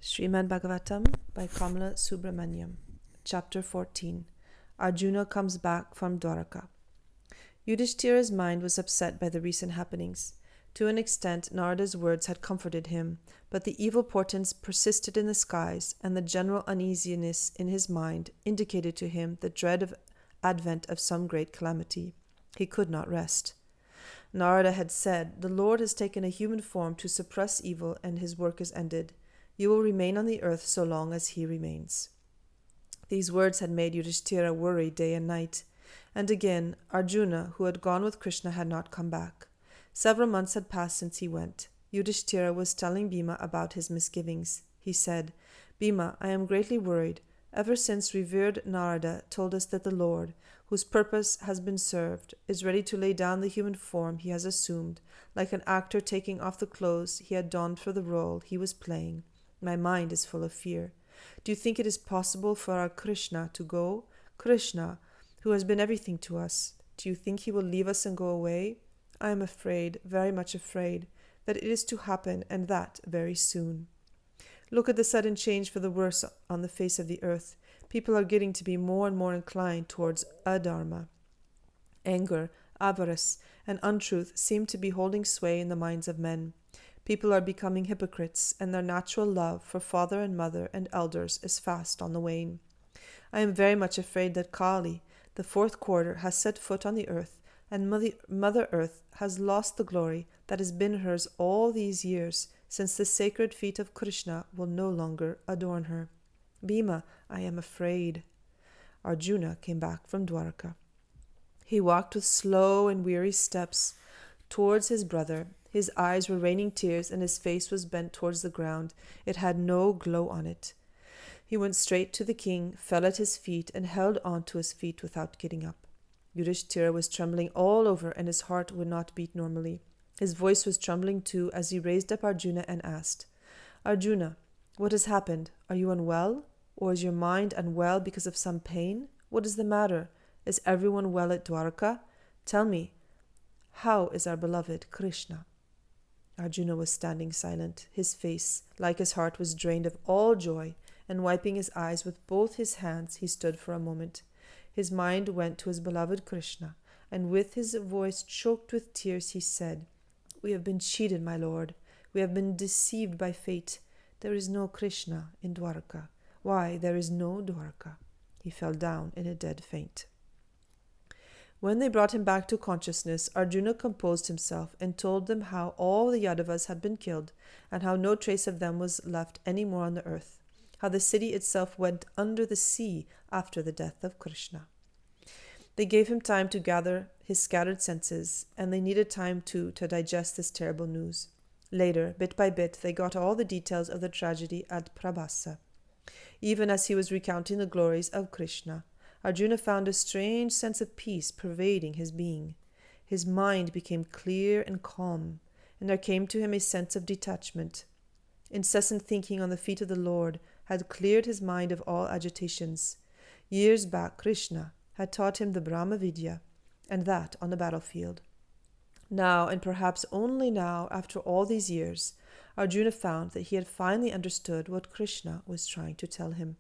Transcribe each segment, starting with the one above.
Srimad Bhagavatam by Kamala Subramaniam. Chapter 14. Arjuna comes back from Dwaraka. Yudhishthira's mind was upset by the recent happenings. To an extent, Narada's words had comforted him, but the evil portents persisted in the skies, and the general uneasiness in his mind indicated to him the dread of advent of some great calamity. He could not rest. Narada had said, "The Lord has taken a human form to suppress evil, and his work is ended. You will remain on the earth so long as he remains." These words had made Yudhishthira worry day and night. And again, Arjuna, who had gone with Krishna, had not come back. Several months had passed since he went. Yudhishthira was telling Bhima about his misgivings. He said, "Bhima, I am greatly worried. Ever since revered Narada told us that the Lord, whose purpose has been served, is ready to lay down the human form he has assumed, like an actor taking off the clothes he had donned for the role he was playing. My mind is full of fear. Do you think it is possible for our Krishna to go? Krishna, who has been everything to us. Do you think he will leave us and go away? I am afraid, very much afraid, that it is to happen, and that very soon. Look at the sudden change for the worse on the face of the earth. People are getting to be more and more inclined towards adharma. Anger, avarice, and untruth seem to be holding sway in the minds of men. People are becoming hypocrites, and their natural love for father and mother and elders is fast on the wane. I am very much afraid that Kali, the fourth quarter, has set foot on the earth, and Mother Earth has lost the glory that has been hers all these years, since the sacred feet of Krishna will no longer adorn her. Bhima, I am afraid." Arjuna came back from Dwaraka. He walked with slow and weary steps towards his brother. His eyes were raining tears, and his face was bent towards the ground. It had no glow on it. He went straight to the king, fell at his feet, and held on to his feet without getting up. Yudhishthira was trembling all over, and his heart would not beat normally. His voice was trembling too as he raised up Arjuna and asked, "Arjuna, what has happened? Are you unwell? Or is your mind unwell because of some pain? What is the matter? Is everyone well at Dwaraka? Tell me, how is our beloved Krishna?" Arjuna was standing silent. His face, like his heart, was drained of all joy, and wiping his eyes with both his hands, he stood for a moment. His mind went to his beloved Krishna, and with his voice choked with tears, he said, "We have been cheated, my lord. We have been deceived by fate. There is no Krishna in Dwaraka. Why, there is no Dwaraka." He fell down in a dead faint. When they brought him back to consciousness, Arjuna composed himself and told them how all the Yadavas had been killed, and how no trace of them was left any more on the earth, how the city itself went under the sea after the death of Krishna. They gave him time to gather his scattered senses, and they needed time too to digest this terrible news. Later, bit by bit, they got all the details of the tragedy at Prabhasa. Even as he was recounting the glories of Krishna, Arjuna found a strange sense of peace pervading his being. His mind became clear and calm, and there came to him a sense of detachment. Incessant thinking on the feet of the Lord had cleared his mind of all agitations. Years back, Krishna had taught him the Brahma Vidya, and that on the battlefield. Now, and perhaps only now, after all these years, Arjuna found that he had finally understood what Krishna was trying to tell him.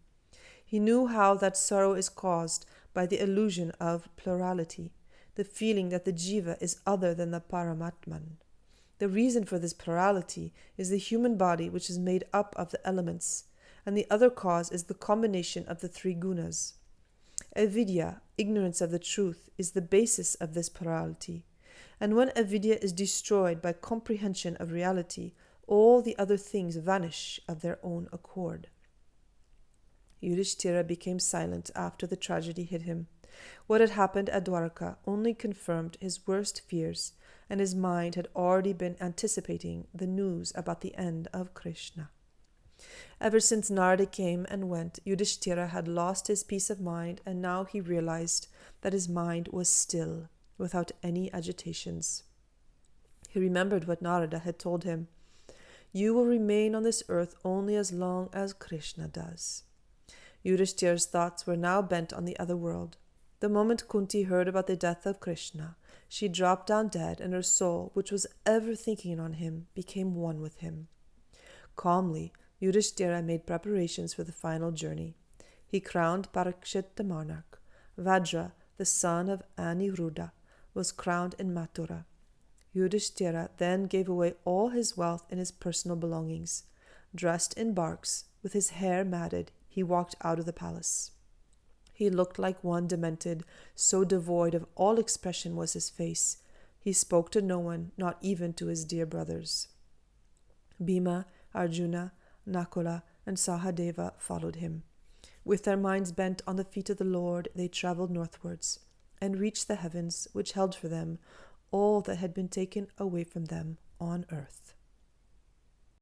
He knew how that sorrow is caused by the illusion of plurality, the feeling that the jiva is other than the Paramatman. The reason for this plurality is the human body, which is made up of the elements, and the other cause is the combination of the three gunas. Avidya, ignorance of the truth, is the basis of this plurality, and when avidya is destroyed by comprehension of reality, all the other things vanish of their own accord. Yudhishthira became silent after the tragedy hit him. What had happened at Dwaraka only confirmed his worst fears, and his mind had already been anticipating the news about the end of Krishna. Ever since Narada came and went, Yudhishthira had lost his peace of mind, and now he realized that his mind was still, without any agitations. He remembered what Narada had told him. "You will remain on this earth only as long as Krishna does." Yudhishthira's thoughts were now bent on the other world. The moment Kunti heard about the death of Krishna, she dropped down dead, and her soul, which was ever thinking on him, became one with him. Calmly, Yudhishthira made preparations for the final journey. He crowned Parikshit the monarch. Vajra, the son of Aniruddha, was crowned in Mathura. Yudhishthira then gave away all his wealth and his personal belongings. Dressed in barks, with his hair matted, he walked out of the palace. He looked like one demented, so devoid of all expression was his face. He spoke to no one, not even to his dear brothers. Bhima, Arjuna, Nakula, and Sahadeva followed him. With their minds bent on the feet of the Lord, they traveled northwards, and reached the heavens, which held for them all that had been taken away from them on earth.